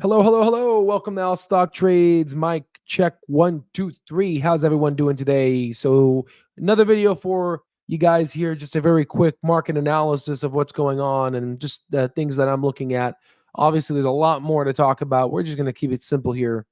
Hello, hello, hello. Welcome to All Stock Trades. Mike, check 1, 2, 3. How's everyone doing today? So, another video for you guys here. Just a very quick market analysis of what's going on and just the things that I'm looking at. Obviously, there's a lot more to talk about. We're just going to keep it simple here.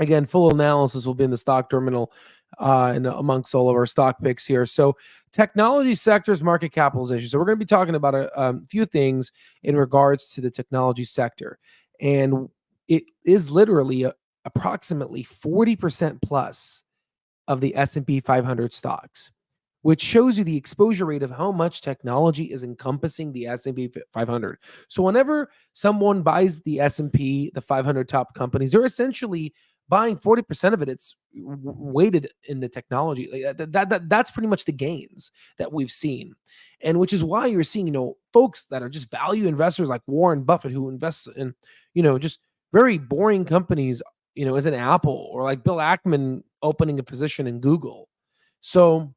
Again, full analysis will be in the stock terminal and amongst all of our stock picks here. So, technology sector's market capitalization. So, we're going to be talking about a few things in regards to the technology sector. And it is literally approximately 40% plus of the S&P 500 stocks, which shows you the exposure rate of how much technology is encompassing the S&P 500. So whenever someone buys the S&P, the 500 top companies, they're essentially buying 40% of it. It's weighted in the technology. That's pretty much the gains that we've seen. And which is why you're seeing, folks that are just value investors like Warren Buffett, who invests in, just very boring companies, as an Apple, or like Bill Ackman opening a position in Google. So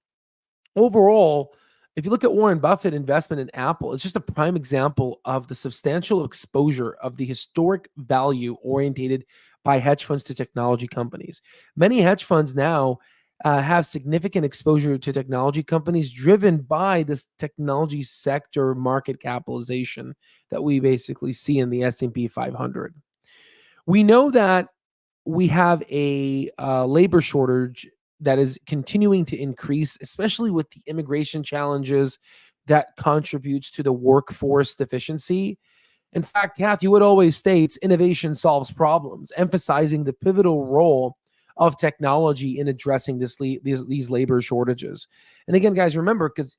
overall, if you look at Warren Buffett investment in Apple, it's just a prime example of the substantial exposure of the historic value orientated by hedge funds to technology companies. Many hedge funds now have significant exposure to technology companies driven by this technology sector market capitalization that we basically see in the S&P 500. We know that we have a labor shortage that is continuing to increase, especially with the immigration challenges that contributes to the workforce deficiency. In fact, Cathie Wood always states innovation solves problems, emphasizing the pivotal role of technology in addressing these labor shortages. And again, guys, remember, because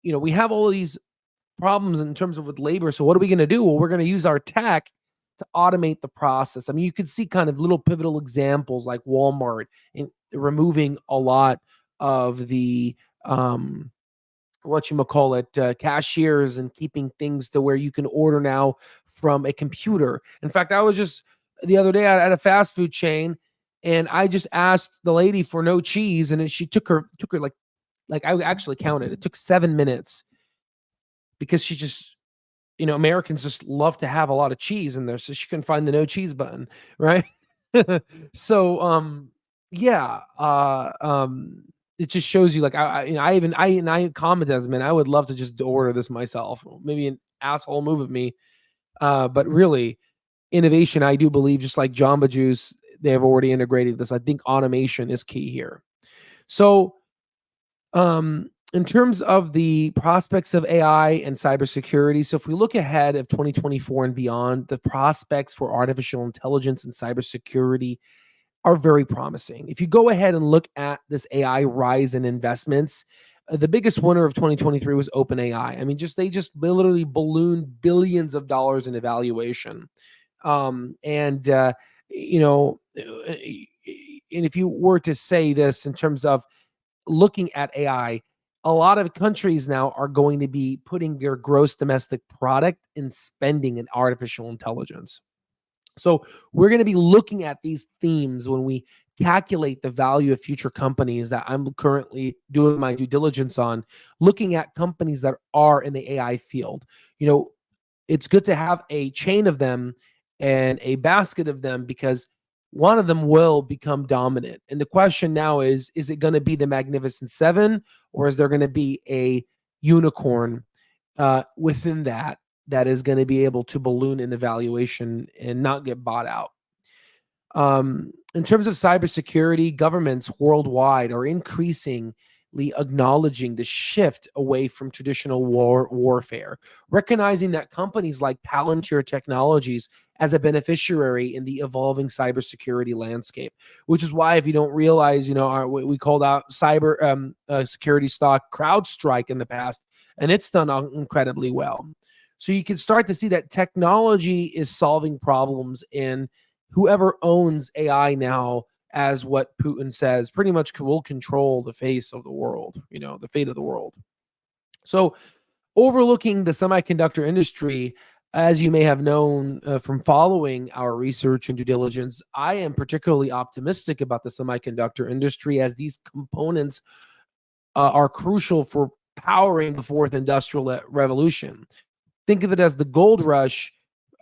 we have all of these problems in terms of with labor. So what are we going to do? Well, we're going to use our tech to automate the process. I mean, you could see kind of little pivotal examples like Walmart in removing a lot of the cashiers and keeping things to where you can order now from a computer. In fact, I was just the other day at a fast food chain, and I just asked the lady for no cheese, and she took her like I actually counted. It took 7 minutes because she just Americans just love to have a lot of cheese in there, so she couldn't find the no cheese button, right? So yeah, it just shows you, like, I commented as, man, I would love to just order this myself. Maybe an asshole move of me, but really, innovation, I do believe, just like Jamba Juice, they have already integrated this. I think automation is key here. So, in terms of the prospects of AI and cybersecurity, so if we look ahead of 2024 and beyond, the prospects for artificial intelligence and cybersecurity are very promising. If you go ahead and look at this AI rise in investments, the biggest winner of 2023 was OpenAI. I mean, they just literally ballooned billions of dollars in evaluation. And if you were to say this in terms of looking at AI, a lot of countries now are going to be putting their gross domestic product in spending in artificial intelligence. So we're going to be looking at these themes when we calculate the value of future companies that I'm currently doing my due diligence on, looking at companies that are in the AI field. It's good to have a chain of them and a basket of them, because one of them will become dominant. And the question now is it going to be the Magnificent Seven, or is there going to be a unicorn within that is going to be able to balloon in evaluation and not get bought out? In terms of cybersecurity, governments worldwide are increasingly acknowledging the shift away from traditional warfare, recognizing that companies like Palantir Technologies as a beneficiary in the evolving cybersecurity landscape, which is why, if you don't realize, we called out cyber security stock CrowdStrike in the past, and it's done incredibly well. So you can start to see that technology is solving problems, and whoever owns AI now, as what Putin says, pretty much will control the face of the world, the fate of the world. So overlooking the semiconductor industry, as you may have known from following our research and due diligence, I am particularly optimistic about the semiconductor industry, as these components are crucial for powering the fourth industrial revolution. Think of it as the gold rush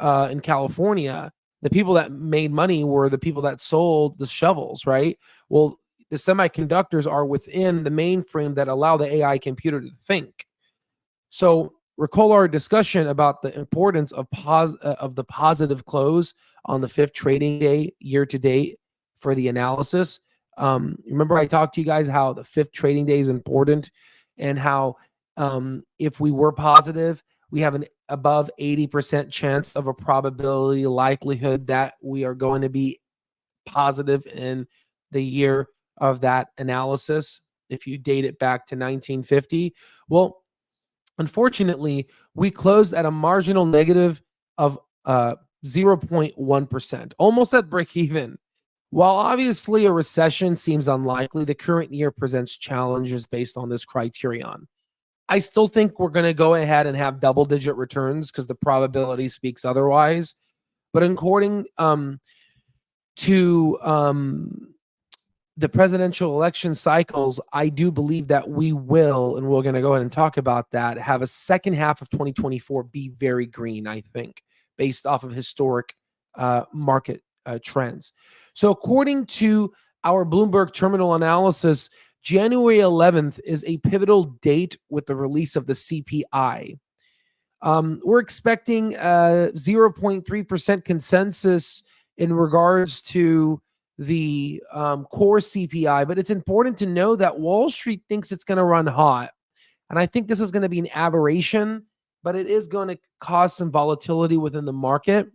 in California The people that made money were the people that sold the shovels, right? Well, the semiconductors are within the mainframe that allow the AI computer to think. So recall our discussion about the importance of the positive close on the fifth trading day year to date for the analysis. Remember, I talked to you guys how the fifth trading day is important, and how if we were positive, we have an above 80% chance of a probability likelihood that we are going to be positive in the year of that analysis. If you date it back to 1950, well, unfortunately, we closed at a marginal negative of 0.1%, almost at break even. While obviously a recession seems unlikely, the current year presents challenges based on this criterion. I still think we're going to go ahead and have double-digit returns because the probability speaks otherwise. But according to the presidential election cycles, I do believe that we will, and we're going to go ahead and talk about that, have a second half of 2024 be very green, I think, based off of historic market trends. So according to our Bloomberg terminal analysis, January 11th is a pivotal date with the release of the CPI. We're expecting a 0.3% consensus in regards to the core CPI, but it's important to know that Wall Street thinks it's going to run hot. And I think this is going to be an aberration, but it is going to cause some volatility within the market.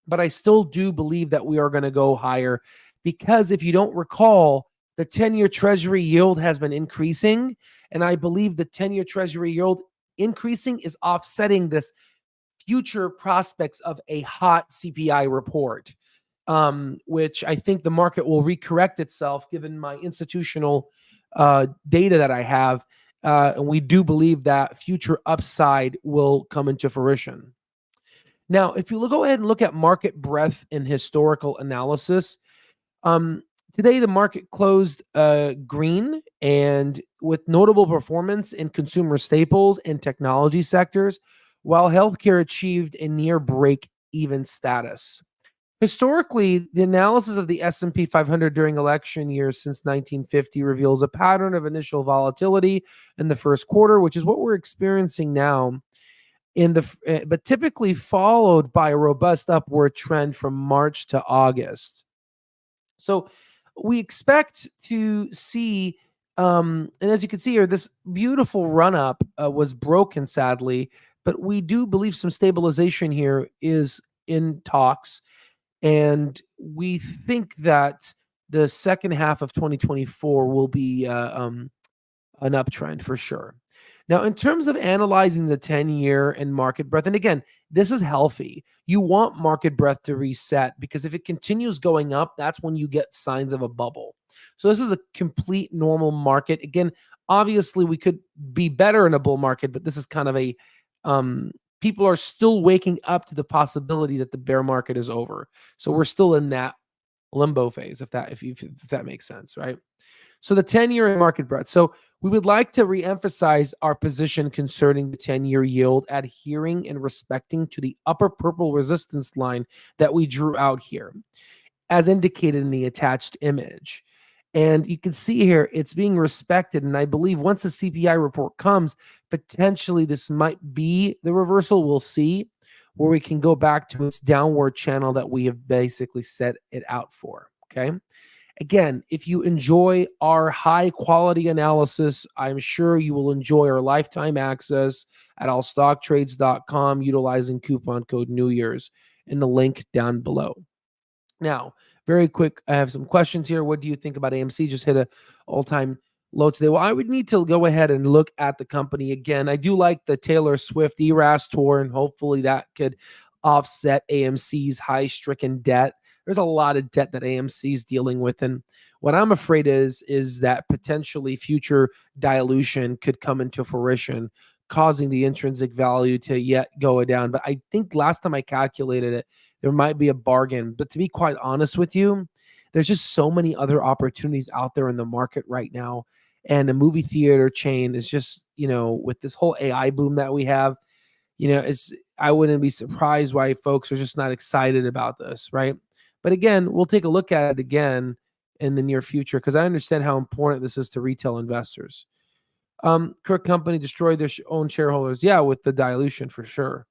But I still do believe that we are going to go higher, because if you don't recall, the 10-year Treasury yield has been increasing. And I believe the 10-year Treasury yield increasing is offsetting this future prospects of a hot CPI report, which I think the market will recorrect itself given my institutional data that I have. And we do believe that future upside will come into fruition. Now, if you go ahead and look at market breadth and historical analysis, today the market closed green and with notable performance in consumer staples and technology sectors, while healthcare achieved a near break-even status. Historically, the analysis of the S&P 500 during election years since 1950 reveals a pattern of initial volatility in the first quarter, which is what we're experiencing now, but typically followed by a robust upward trend from March to August. So we expect to see, and as you can see here, this beautiful run-up was broken, sadly, but we do believe some stabilization here is in talks, and we think that the second half of 2024 will be an uptrend for sure. Now, in terms of analyzing the 10-year and market breadth, and again, this is healthy. You want market breadth to reset, because if it continues going up, that's when you get signs of a bubble. So this is a complete normal market. Again, obviously, we could be better in a bull market, but this is kind of a people are still waking up to the possibility that the bear market is over. So we're still in that limbo phase, if that makes sense, right? So the 10-year and market breadth. So we would like to reemphasize our position concerning the 10-year yield, adhering and respecting to the upper purple resistance line that we drew out here, as indicated in the attached image. And you can see here, it's being respected. And I believe once the CPI report comes, potentially this might be the reversal. We'll see, where we can go back to its downward channel that we have basically set it out for. Okay. Again, if you enjoy our high quality analysis, I'm sure you will enjoy our lifetime access at allstocktrades.com utilizing coupon code New Year's in the link down below. Now, very quick, I have some questions here. What do you think about AMC? Just hit an all-time low today. Well, I would need to go ahead and look at the company again. I do like the Taylor Swift Eras tour, and hopefully that could offset AMC's high-stricken debt. There's a lot of debt that AMC is dealing with, and what I'm afraid is that potentially future dilution could come into fruition, causing the intrinsic value to yet go down. But I think last time I calculated it, there might be a bargain. But to be quite honest with you, there's just so many other opportunities out there in the market right now, and a movie theater chain is just, with this whole AI boom that we have, I wouldn't be surprised why folks are just not excited about this, right? But again, we'll take a look at it again in the near future because I understand how important this is to retail investors. Kirk Company destroyed their own shareholders. Yeah, with the dilution for sure.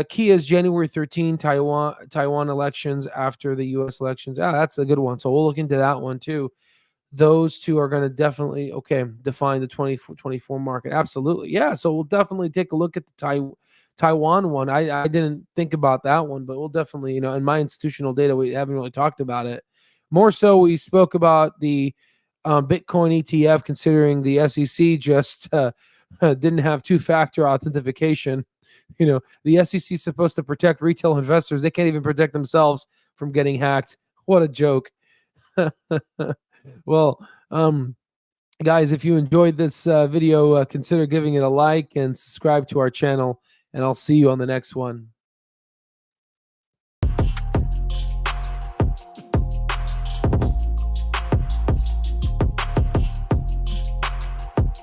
Kia's January 13, Taiwan elections after the U.S. elections. That's a good one. So we'll look into that one too. Those two are going to definitely define the 2024 market. Absolutely, yeah. So we'll definitely take a look at the Taiwan one. I didn't think about that one, but we'll definitely, in my institutional data, we haven't really talked about it. More so, we spoke about the Bitcoin ETF, considering the SEC just didn't have two-factor authentication. The SEC is supposed to protect retail investors. They can't even protect themselves from getting hacked. What a joke. Well, guys, if you enjoyed this video, consider giving it a like and subscribe to our channel, and I'll see you on the next one.